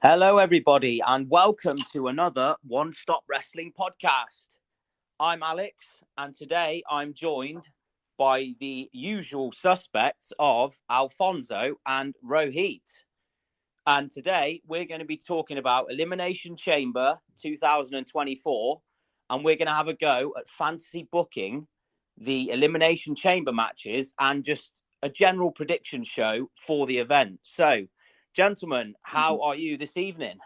Hello, everybody, and welcome to another One Stop Wrestling podcast. I'm Alex, and today I'm joined by the usual suspects of Alfonso and Rohit. And today we're going to be talking about Elimination Chamber 2024, and we're going to have a go at fantasy booking the Elimination Chamber matches and just a general prediction show for the event. So, gentlemen, how are you this evening?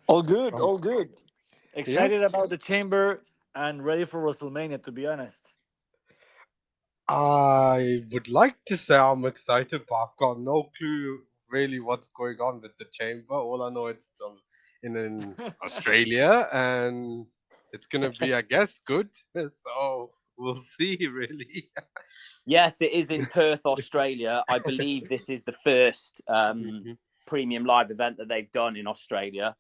All good, all good. Yeah, Excited about the chamber and ready for WrestleMania, to be honest. I would like to say I'm excited, but I've got no clue really what's going on with the chamber. All I know is it's in Australia, and it's gonna be, I guess, good. So we'll see, really. Yes, it is in Perth, Australia. I believe this is the first Mhm. premium live event that they've done in Australia.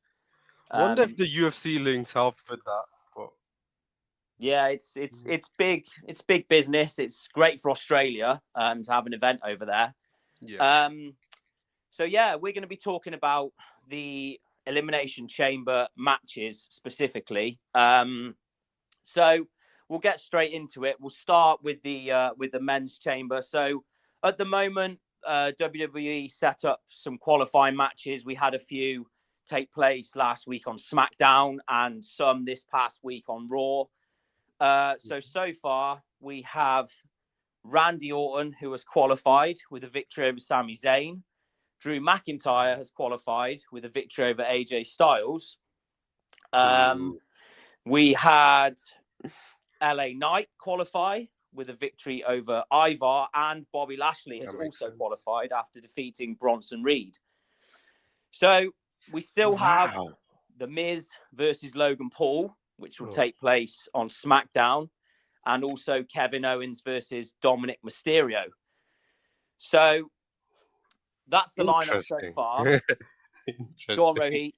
Wonder if Um, the UFC links help with that. But, yeah, it's big. It's big business. It's great for Australia to have an event over there. yeah. Um, so yeah, we're going to be talking about the Elimination Chamber matches specifically. So we'll get straight into it. We'll start with the men's chamber. So at the moment, WWE set up some qualifying matches. We had a few take place last week on SmackDown and some this past week on Raw. So far we have Randy Orton, who has qualified with a victory over Sami Zayn. Drew McIntyre has qualified with a victory over AJ Styles. Ooh. We had LA Knight qualify with a victory over Ivar, and Bobby Lashley has That makes also sense. qualified after defeating Bronson Reed. So we still have Wow. The Miz versus Logan Paul, which will Oh, take place on SmackDown, and also Kevin Owens versus Dominic Mysterio. So that's the lineup so interesting. far. Go on, Interesting. Rohit.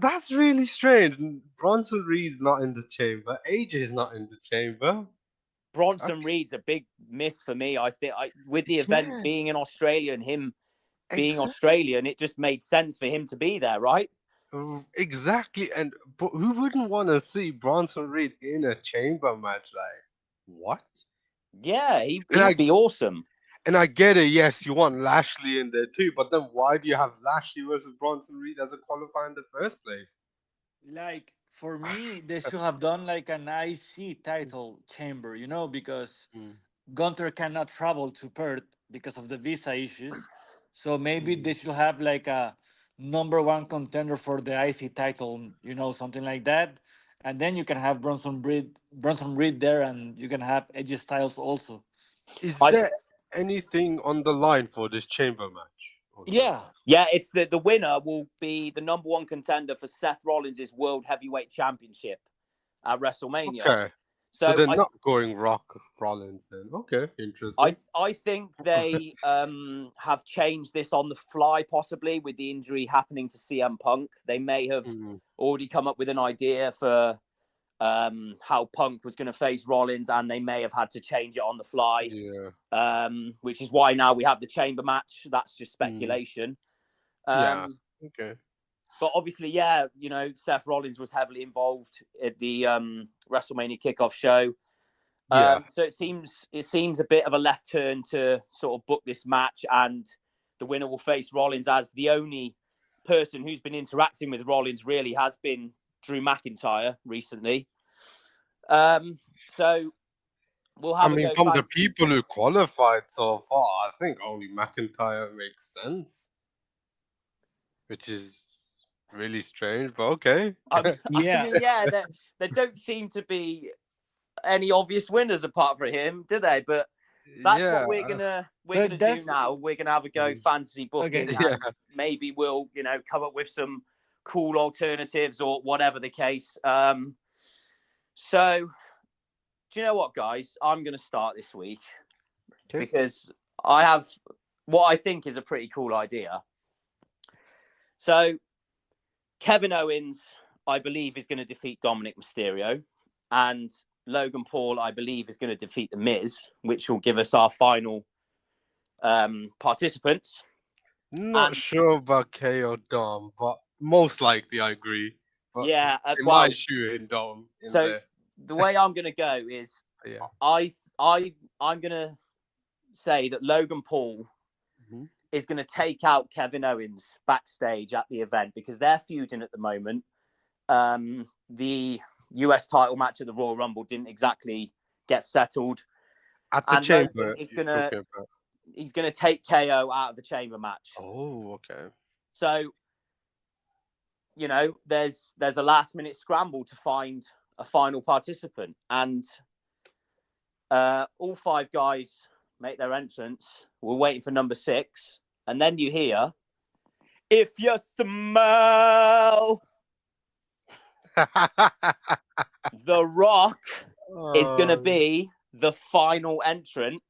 That's really strange. Bronson Reed's not in the chamber. AJ's not in the chamber. Bronson Okay. Reed's a big miss for me. I think with the event Yeah, being in Australia and him being exactly. Australian, it just made sense for him to be there, right? Exactly. And but who wouldn't want to see Bronson Reed in a chamber match? Like what? Yeah, And he would I be awesome. and I get it. Yes, you want Lashley in there too. But then why do you have Lashley versus Bronson Reed as a qualifier in the first place? Like, for me, they should have done like an IC title chamber, because Mm, Gunter cannot travel to Perth because of the visa issues. So maybe they mm. should have like a number one contender for the IC title, something like that. And then you can have Bronson Reed there, and you can have Edge Styles also. Is I there anything on the line for this chamber match? Or no? Yeah, Yeah, it's the winner will be the number one contender for Seth Rollins' World Heavyweight Championship at WrestleMania. Okay. So So they're not going Rock Rollins then. Okay, interesting. I think they have changed this on the fly, possibly with the injury happening to CM Punk. They may have Mm, already come up with an idea for how Punk was going to face Rollins, and they may have had to change it on the fly, yeah. which is why now we have the chamber match. That's just Mm, speculation. yeah. Um, Okay. but obviously, yeah, Seth Rollins was heavily involved at the WrestleMania kickoff show. Yeah. So it seems a bit of a left turn to sort of book this match, and the winner will face Rollins, as the only person who's been interacting with Rollins really has been Drew McIntyre recently. So we'll I have a mean, go from the fancy. people who qualified so far, I think only McIntyre makes sense, which is really strange, but okay. I yeah. mean, yeah, there don't seem to be any obvious winners apart from him, do they? But that's what Yeah. we're gonna But do that's now. We're gonna have a go Mm, fantasy booking, okay. yeah. and maybe we'll come up with some cool alternatives or whatever the case. So do you know what, guys? I'm gonna start this week Okay. because I have what I think is a pretty cool idea. So Kevin Owens, I believe, is going to defeat Dominic Mysterio, and Logan Paul, I believe, is going to defeat The Miz, which will give us our final participants. Not And sure about KO Dom, but most likely I agree. But yeah, they well, might shoot in Dom in so there. the way I'm going to go is Yeah. I'm going to say that Logan Paul hmm is going to take out Kevin Owens backstage at the event because they're feuding at the moment. The US title match at the Royal Rumble didn't exactly get settled, At the and Logan chamber, is you're gonna talking about. he's gonna take KO out of the chamber match. Oh, okay. So there's a last minute scramble to find a final participant, and all five guys make their entrance. We're waiting for number 6, and then you hear, "If you smell the Rock," is going to um, be the final entrant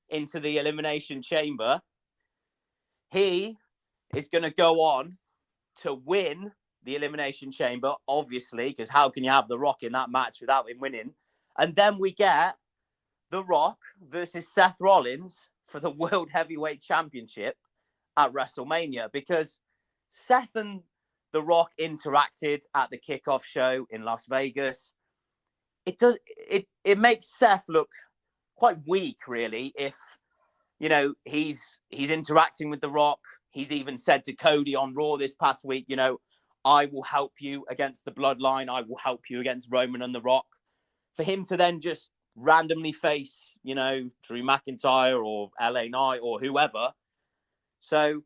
into the Elimination Chamber. He is going to go on to win the Elimination Chamber, obviously, because how can you have The Rock in that match without him winning? And then we get The Rock versus Seth Rollins for the World Heavyweight Championship at WrestleMania, because Seth and The Rock interacted at the kickoff show in Las Vegas. It makes Seth look quite weak, really, if he's interacting with The Rock. He's even said to Cody on Raw this past week, I will help you against the Bloodline. I will help you against Roman and The Rock. For him to then just randomly face, Drew McIntyre or LA Knight or whoever. So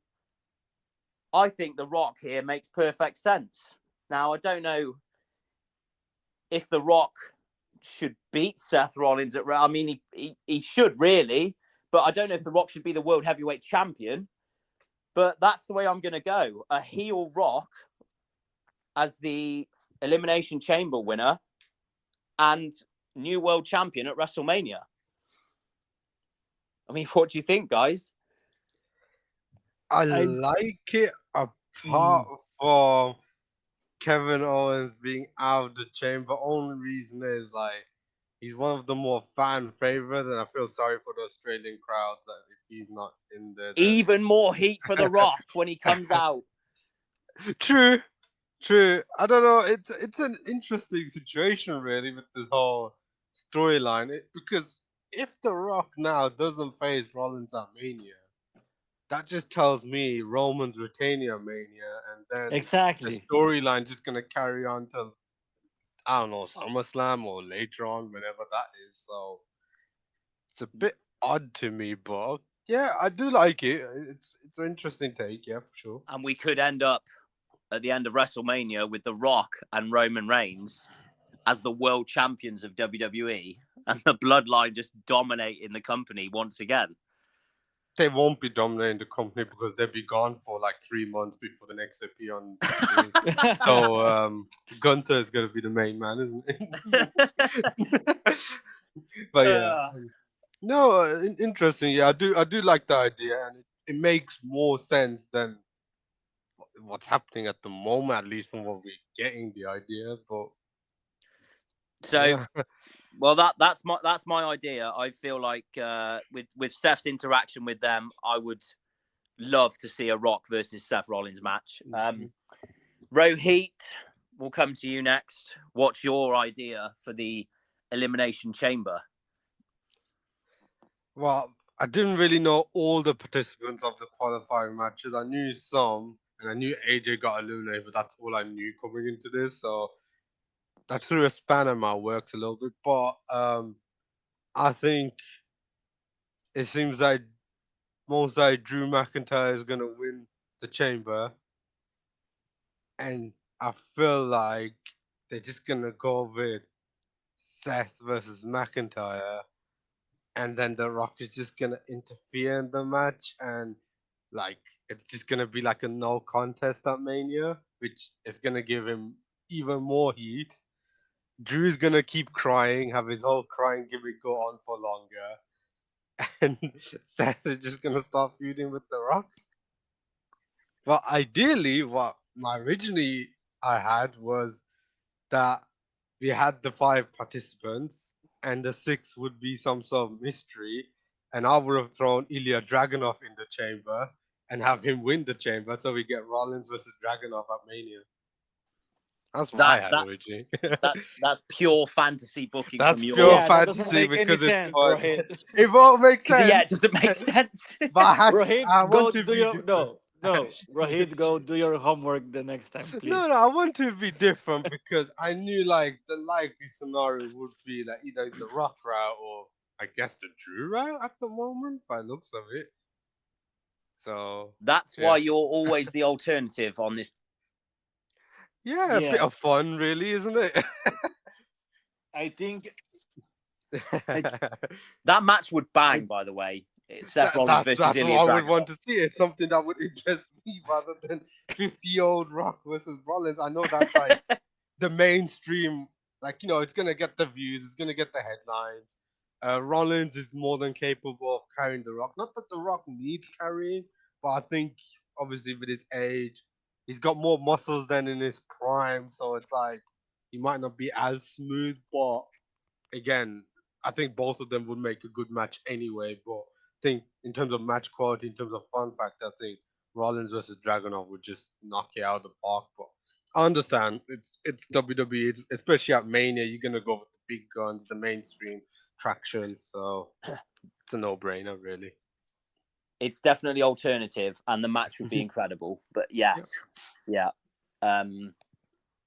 I think The Rock here makes perfect sense. Now, I don't know if The Rock should beat Seth Rollins at. I mean, he should really, but I don't know if The Rock should be the World Heavyweight Champion. But that's the way I'm going to go. A heel Rock as the Elimination Chamber winner and new world champion at WrestleMania. I mean, what do you think, guys? I I like it apart mm, from Kevin Owens being out of the chamber. Only reason is like he's one of the more fan favorites, and I feel sorry for the Australian crowd that if he's not in there, Even more heat for The Rock when he comes then out. true, true. I don't know. It's an interesting situation really with this whole storyline because if The Rock now doesn't face Rollins at Mania, that just tells me Roman's retaining at Mania, and then the exactly. storyline just gonna carry on till I don't know SummerSlam or later on, whenever that is. So it's a bit odd to me, but yeah, I do like it. It's an interesting take, yeah, for sure. And we could end up at the end of WrestleMania with The Rock and Roman Reigns as the world champions of WWE and the Bloodline just dominating the company once again. They won't be dominating the company because they'll be gone for like 3 months before the next appear on screen. So Gunther is gonna be the main man, isn't it? But yeah, Uh, no, interesting. Yeah, I do like the idea, and it makes more sense than what's happening at the moment, at least from what we're getting the idea. But so, yeah, well, that's my idea. I feel like with Seth's interaction with them, I would love to see a Rock versus Seth Rollins match. Rohit, we'll come to you next. What's your idea for the Elimination Chamber? well, I didn't really know all the participants of the qualifying matches. I knew some, and I knew AJ got eliminated, but that's all I knew coming into this. So that threw a spanner in my works a little bit. But I think it seems like most like Drew McIntyre is gonna win the chamber, and I feel like they're just gonna go with Seth versus McIntyre, and then The Rock is just gonna interfere in the match, and like it's just gonna be like a no contest at Mania, which is gonna give him even more heat. Drew's gonna keep crying, have his whole crying gimmick go on for longer, and Seth is just gonna start feuding with The Rock. Well, ideally, what my originally I had was that we had the 5 participants, and the 6th would be some sort of mystery, and I would have thrown Ilya Dragunov in the chamber, and have him win the chamber, so we get Rollins versus Dragunov at Mania. That's what I That had that's originally. that's pure fantasy booking That's from pure your. Yeah, that doesn't fantasy make any because it's sense, fun. Rohit. It won't make Because yeah, it sense. doesn't make sense. But I Rohit, want go to do be your different. no. Rohit, go do your homework the next time, please. No, I want to be different because I knew like the likely scenario would be like either the Rock route or I guess the Drew route at the moment by looks of it. So That's why yeah, you're always the alternative on this. yeah, a bit Yeah, of fun, really, isn't it? I think I That match would I bang, by the way. It's Seth Rollins versus that's what Ilya I would want Dragunov. to see. It's something that would interest me rather than 50-year-old Rock versus Rollins. I know that's like the mainstream, like it's gonna get the views, it's gonna get the headlines. Rollins is more than capable of carrying the Rock. Not that the Rock needs carrying, but I think obviously with his age, he's got more muscles than in his prime, so it's like he might not be as smooth. But again, I think both of them would make a good match anyway. But I think in terms of match quality, in terms of fun factor, I think Rollins versus Dragunov would just knock it out of the park. But I understand it's WWE, especially at Mania. You're gonna go with the big guns, the mainstream traction. So it's a no-brainer, really. It's definitely alternative, and the match would be incredible. But Yeah. yes, yeah,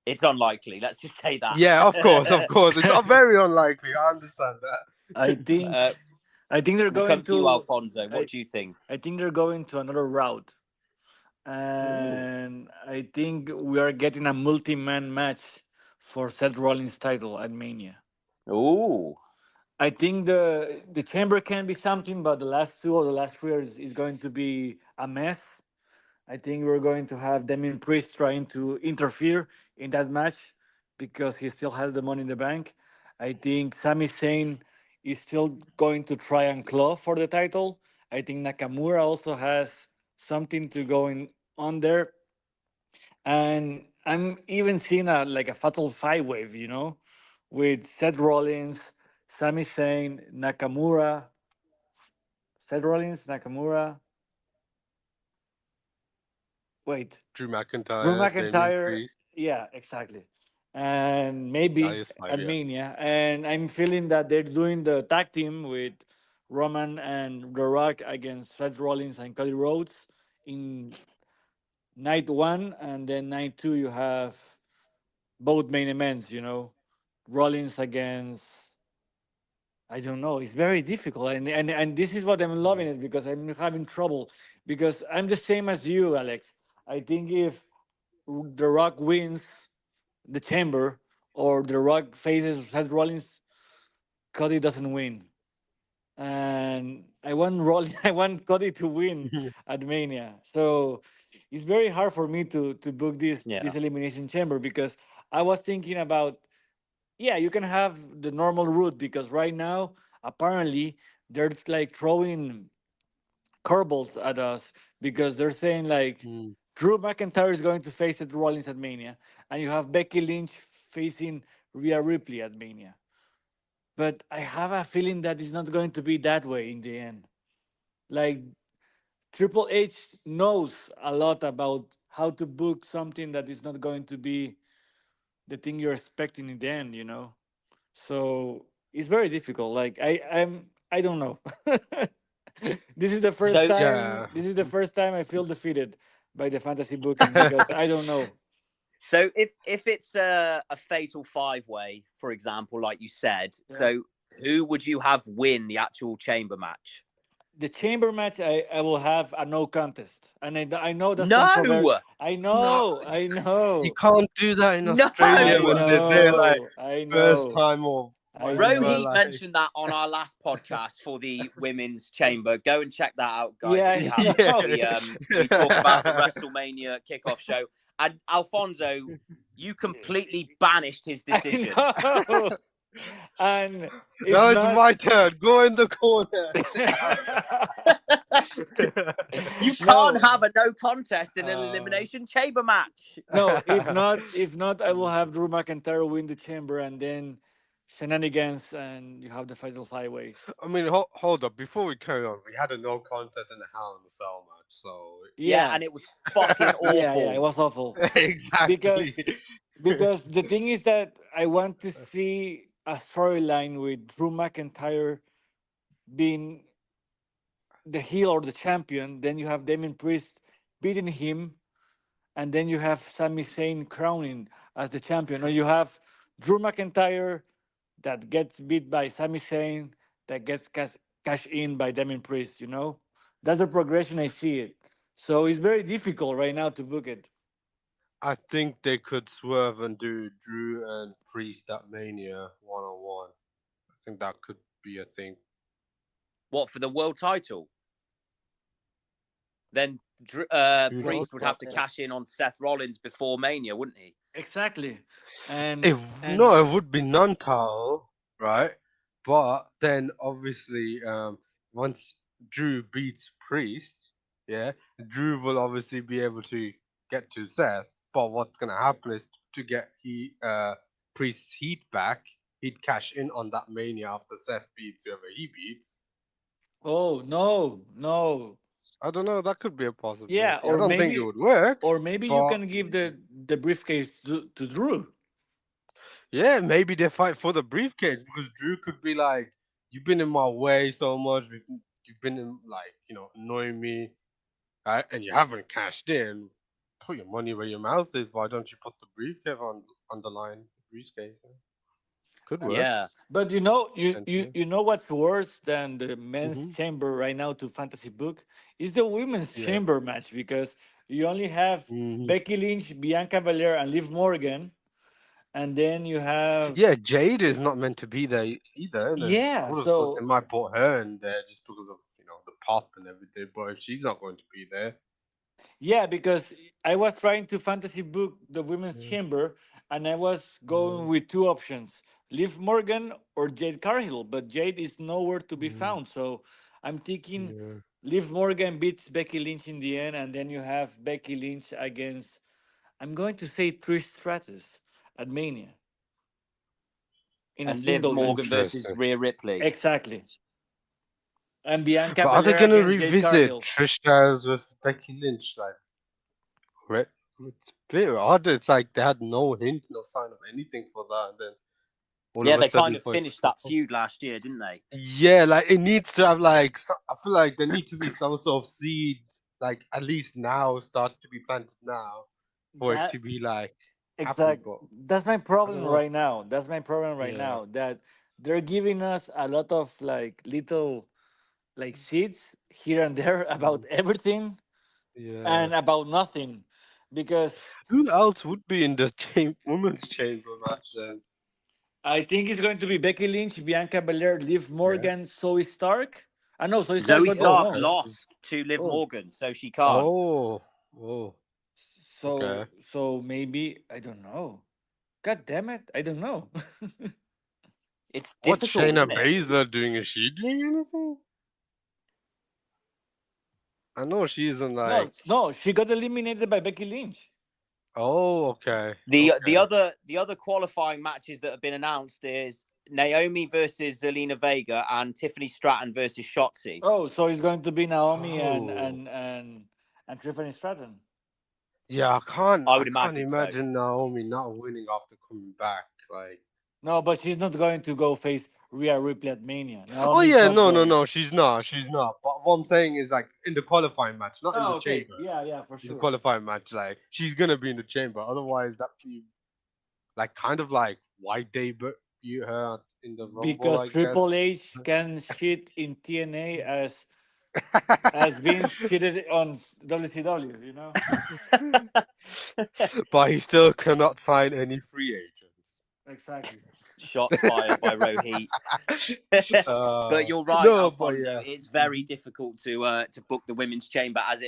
it's unlikely. Let's just say that. Yeah, of course, of course. It's very unlikely. I understand that. I think uh, I think they're we'll going come to you, to Alfonso. What I do you think? I think they're going to another route. Ooh, And I think we are getting a multi-man match for Seth Rollins' title at Mania. ooh, I think the chamber can be something, but the last two or the last three is going to be a mess. I think we're going to have Damien Priest trying to interfere in that match because he still has the money in the bank. I think Sami Zayn is still going to try and claw for the title. I think Nakamura also has something to go on there. And I'm even seeing a fatal five wave, with Seth Rollins, Sami Zayn, Nakamura, Seth Rollins, Nakamura. Wait, Drew Drew McIntyre, Damien McIntyre. Priest. Yeah, exactly. And That maybe is five, at yeah. Mania. And I'm feeling that they're doing the tag team with Roman and The Rock against Seth Rollins and Cody Rhodes in night one. And then night two, you have both main events, Rollins against, I don't know. It's very difficult, and this is what I'm loving it because I'm having trouble because I'm the same as you, Alex. I think if The Rock wins the Chamber or The Rock faces Seth Rollins, Cody doesn't win, and I want I want Cody to win at Mania. So it's very hard for me to book this yeah. elimination chamber because I was thinking about, yeah, you can have the normal route because right now apparently they're like throwing curveballs at us because they're saying like Mm. Drew McIntyre is going to face at Rollins at Mania, and you have Becky Lynch facing Rhea Ripley at Mania. But I have a feeling that it's not going to be that way in the end. Like Triple H knows a lot about how to book something that is not going to be the thing you're expecting in the end. So it's very difficult. Like I don't know. This is the first So time. Yeah. This is the first time I feel defeated by the fantasy booking because I don't know. so if it's a fatal five way, for example, like you said, Yeah. so who would you have win the actual chamber match? The chamber match, I will have a no contest, and I know that's controversial. No, I No, know, I you know, can't do that in Australia I no. when they're there like know, I first know, time or I whatever. Rohit know. Like, mentioned that on our last podcast for the women's chamber. Go and check that out, guys, Yeah, if you I haven't. yeah. We talk about the WrestleMania kickoff show. And Alfonso, you completely banished his decision. I know. And if Now it's not, my turn. Go in the corner. You can't no, have a no contest in an uh, elimination chamber match. no. If not, I will have Drew McIntyre win the chamber, and then shenanigans, and you have the fatal five way. I mean, hold up. Before we carry on, we had a no contest in the Hell in a Cell match, so Yeah, Yeah, and it was fucking yeah, it awful. was awful because exactly. the thing is that I want to see a storyline with Drew McIntyre being the heel or the champion. Then you have Damien Priest beating him, and then you have Sami Zayn crowning as the champion, or you have Drew McIntyre that gets beat by Sami Zayn, that gets cash in by Damien Priest. That's the progression I see it. So it's very difficult right now to book it. I think they could swerve and do Drew and Priest at Mania 1-on-1. I think that could be a thing. What, for the world title? Then Who knows? Priest would But have to cash in on Seth Rollins before Mania, wouldn't he? Exactly, and if and no, it would be non-title, right? But then obviously, once Drew beats Priest, yeah, Drew will obviously be able to get to Seth. But what's gonna happen is to get Priest's heat back, he'd cash in on that Mania after Seth beats whoever he beats. oh no, no, I don't know. That could be a yeah, possibility. I don't think it would work, or maybe you but can give the briefcase to Drew. yeah, maybe they fight for the briefcase because Drew could be like, "You've been in my way so much. You've been in like, annoying me, right? And you haven't cashed in. Put your money where your mouth is. Why don't you put the briefcase on the line? Briefcase could work Yeah. But potentially. you know what's worse than the men's Hmm. chamber right now to fantasy book is the women's Yeah. chamber match, because you only have Hmm. Becky Lynch, Bianca Belair, and Liv Morgan, and then you have Yeah, Jade is not meant to be there either. And I yeah. would have thought they So might put her in there just because of the pop and everything. But if she's not going to be there, yeah, because I was trying to fantasy book the women's yeah, chamber, and I was going yeah, with two options: Liv Morgan or Jade Cargill. But Jade is nowhere to be mm, found. So I'm thinking yeah. Liv Morgan beats Becky Lynch in the end, and then you have Becky Lynch against, I'm going to say, Trish Stratus at Mania in a And Liv single Morgan match. versus Interesting. Rhea Ripley. Exactly. And Bianca But are they Belair gonna against Jade revisit Cargill. Trish Stratus versus Becky Lynch? Like, it's a bit odd. It's like they had no hint, no sign of anything for that, and then all Yeah, of a they kind sudden of for it to finished pop that up. feud last year, didn't they? Yeah, like it needs to have like. I feel like there need to be some sort of seed, like at least now, start to be planted now, for it That to be like happen. exact. But That's my I don't problem know. right now. That's my problem right Yeah. now. That they're giving us a lot of like little like seeds here and there Mm, about everything yeah. and about nothing, because Who else would be in the women's chamber match then? I think it's going to be Becky Lynch, Bianca Belair, Liv Yeah. Morgan, Zoe Stark. I know Zoe Stark Zoe got Oh, Stark no. okay. lost to Liv Oh, Morgan, so she can't. Oh. Oh. so Okay. so maybe I don't know. God damn it, I don't know. It's What's difficult, Shayna isn't it? Baszler doing? Is she doing anything? I know she isn't No, like. no, she got eliminated by Becky Lynch. Oh, okay. The Okay. other qualifying matches that have been announced is Naomi versus Zelina Vega and Tiffany Stratton versus Shotzi. Oh, so it's going to be Naomi and Oh. Tiffany Stratton. Yeah, I can't. I I would can't imagine so. imagine Naomi not winning after coming back. Like. No, but she's not going to go face Rhea Ripley at Mania. Oh Naomi's yeah, not no, no, going. no. She's not. She's not. But what I'm saying is like in the qualifying match, not in Oh, the okay. chamber. Yeah, yeah, for In the sure. qualifying match, like she's gonna be in the chamber. Otherwise, that be like kind of like why they beat her in the Rumble, Because I Triple guess. H can shit in TNA as Vince shitted on WCW, you know? But he still cannot sign any free agents. Exactly. Shots fired by Rohit. But you're right, No, but Alfonso. yeah. It's very Mhm. difficult to book the women's chamber, as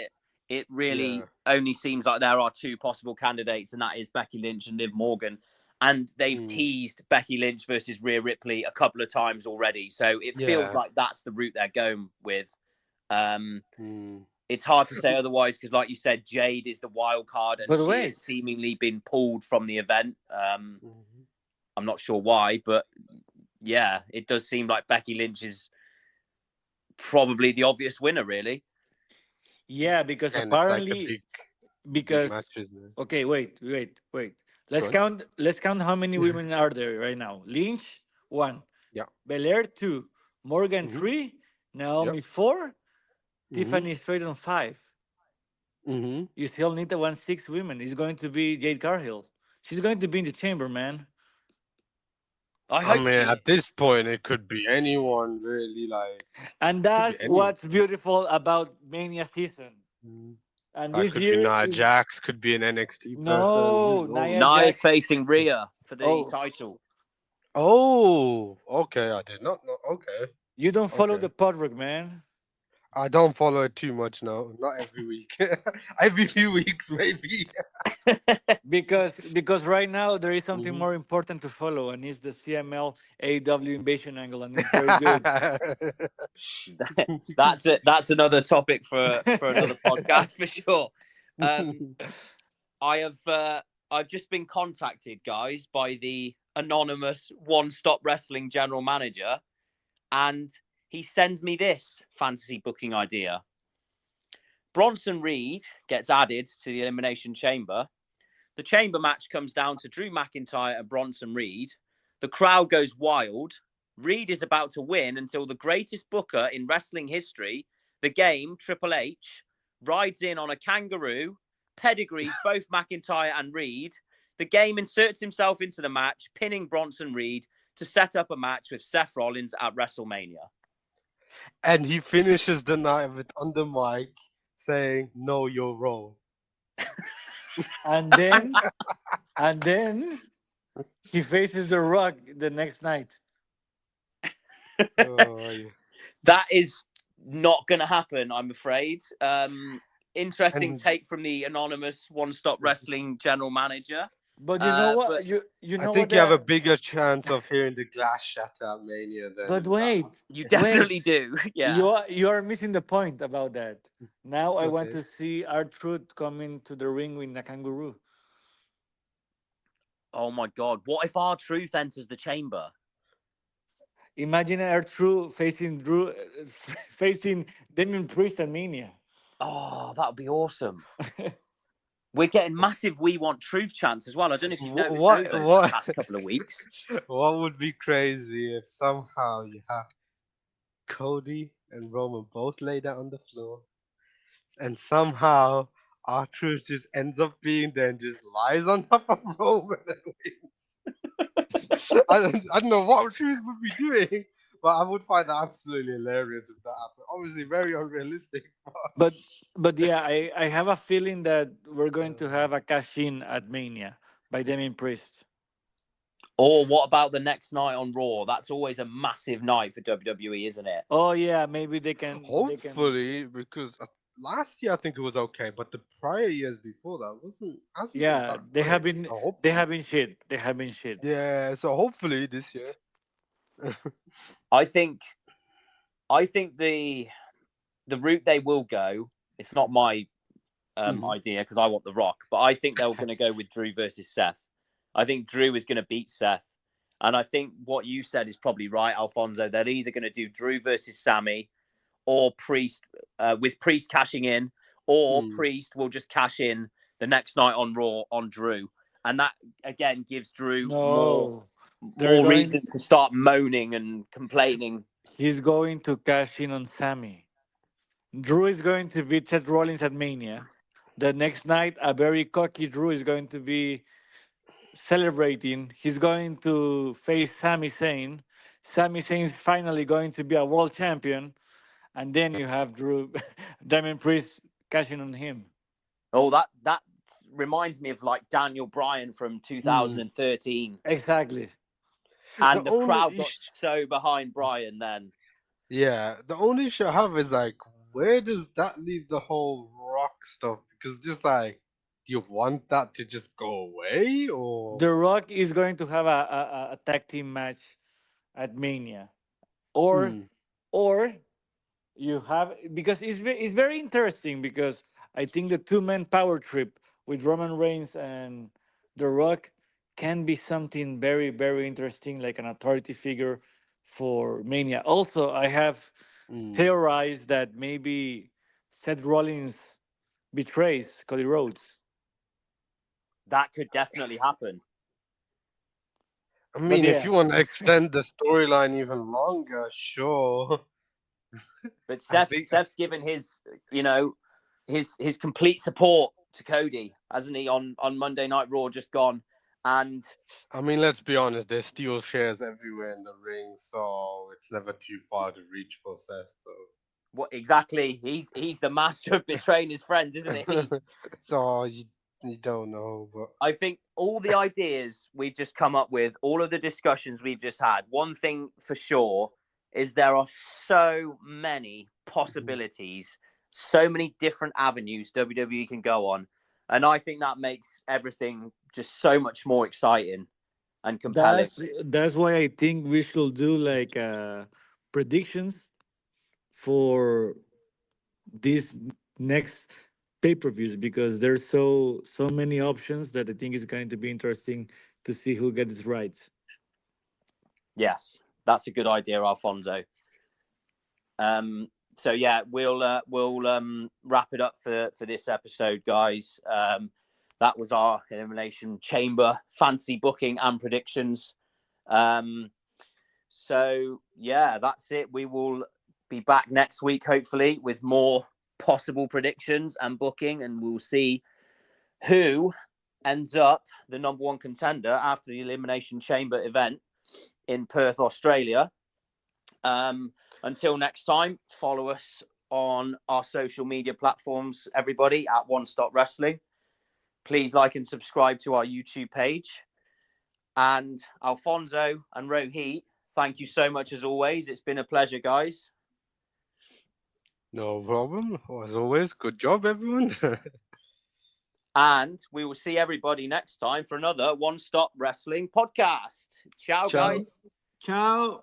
it Yeah. really only seems like there are two possible candidates, and that is Becky Lynch and Liv Morgan. And they've Mm. teased Becky Lynch versus Rhea Ripley a couple of times already, so it feels Yeah. like that's the route they're going with. Um, Mm. it's hard to say otherwise because, like you said, Jade is the wild card, and But she has wait, seemingly been pulled from the event. Mhm. I'm not sure why, but yeah, it does seem like Becky Lynch is probably the obvious winner, really. Yeah, because And it's like a apparently, big because match, isn't it? okay, wait. Go on. Let's count how many women are there right now. Lynch one, Yeah. Belair two, Morgan Mm-hmm. three, Yep. Naomi four, Mm-hmm. Tiffany Stratton five. Mm-hmm. You still need the one six women. It's going to be Jade Cargill. She's going to be in the chamber, man. I I hope mean, she at this is. point, it could be anyone really. Like, And could be that's anyone. what's beautiful about Mania season. Mm. And That this could be year Nia is Jax. Could be an NXT person. Who no Nia knows? Nia's Jax. facing Rhea for the Oh, title. Oh, okay. I did not know. Okay, you don't follow okay. the podwork, man. I don't follow it too much now. Not every week. Every few weeks, maybe. Because right now there is something Hmm. more important to follow, and it's the CML AEW invasion angle, and it's very good. That's it. That's another topic for another podcast for sure. Um, I have I've just been contacted, guys, by the anonymous One Stop Wrestling general manager, and he sends me this fantasy booking idea. Bronson Reed gets added to the Elimination Chamber. The chamber match comes down to Drew McIntyre and Bronson Reed. The crowd goes wild. Reed is about to win until the greatest booker in wrestling history, the game, Triple H, rides in on a kangaroo, pedigrees both McIntyre and Reed. The game inserts himself into the match, pinning Bronson Reed to set up a match with Seth Rollins at WrestleMania. And he finishes the night with on the mic saying, "No, you're wrong." and then and then he faces the Rock the next night. Oh, yeah. That is not going to happen, I'm afraid. Interesting And take from the anonymous One Stop Wrestling general manager. But you know But what? You I know what think you have a the bigger chance of hearing the glass shatter at Mania but than wait, you wait. definitely do. Yeah. You are missing the point about that. Now I that. want Okay. to see our truth coming to the ring with a kangaroo. Oh my God. What if our truth enters the chamber? Imagine our truth facing Drew, facing Damien Priest and Mania. Oh, that would be awesome. We're getting massive We Want Truth chants as well. I don't know if you've noticed those over the What? past couple of weeks. What would be crazy if somehow you have Cody and Roman both laid out on the floor, and somehow R-Truth just ends up being there and just lies on top of Roman and wins. I don't know what Truth would be doing, but I would find that absolutely hilarious if that happened. Obviously, very unrealistic. but but yeah, I have a feeling that we're going to Uh, have a cash in at Mania by Damien Priest. Or what about the next night on Raw? That's always a massive night for WWE, isn't it? Oh yeah, maybe they can. hopefully, because last year I think it was okay, but the prior years before that wasn't hasn't been Yeah, that they have great. been So they hopefully, have been shit. They have been shit. yeah. So hopefully this year. I think I think the route they will go, it's not my Mhm. idea because I want The Rock, but I think they're going to go with Drew versus Seth. I think Drew is going to beat Seth. And I think what you said is probably right, Alfonso. They're either going to do Drew versus Sammy or Priest, with Priest cashing in, or Mm. Priest will just cash in the next night on Raw on Drew. And that, again, gives Drew more No, they're more going. reason to start moaning and complaining. He's going to cash in on Sammy. Drew is going to beat Seth Rollins at Mania. The next night, a very cocky Drew is going to be celebrating. He's going to face Sami Zayn. Sami Zayn is finally going to be a world champion. And then you have Drew, Diamond Priest cashing on him. Oh, that reminds me of like Daniel Bryan from Mm. 2013. Exactly. The And the only crowd got issue, so behind Bryan then. yeah, the only issue I have is like, where does that leave the whole Rock stuff? Because just like, do you want that to just go away or? The Rock is going to have a tag team match at Mania. Or Mm. or you have because it's very interesting because I think the two-man power trip with Roman Reigns and The Rock can be something very interesting, like an authority figure for Mania. Also, I have Mm. theorized that maybe Seth Rollins betrays Cody Rhodes. That could definitely happen. I But mean, if yeah, you want to extend the storyline even longer, sure. But I think. Seth's given his, his complete support to Cody, hasn't he? On Monday Night Raw just gone, and I mean, let's be honest. There's steel shares everywhere in the ring, so it's never too far to reach for Seth. what exactly? He's the master of betraying his friends, isn't he? So you don't know, but I think all the ideas we've just come up with, all of the discussions we've just had, one thing for sure is there are so many possibilities, so many different avenues WWE can go on. And I think that makes everything just so much more exciting and compelling. that's why I think we should do like predictions for these next pay-per-views, because there's so many options that I think is going to be interesting to see who gets it right. Yes, that's a good idea, Alfonso. So yeah, we'll wrap it up for this episode, guys. That was our Elimination Chamber fancy booking and predictions. So yeah, that's it. We will be back next week, hopefully, with more possible predictions and booking, and we'll see who ends up the number one contender after the Elimination Chamber event in Perth, Australia. Until next time, follow us on our social media platforms, everybody, at One Stop Wrestling. Please like and subscribe to our YouTube page. And Alfonso and Rohit, thank you so much as always. It's been a pleasure, guys. no problem. As always, good job, everyone. And we will see everybody next time for another One Stop Wrestling podcast. Ciao, Ciao. guys. Ciao.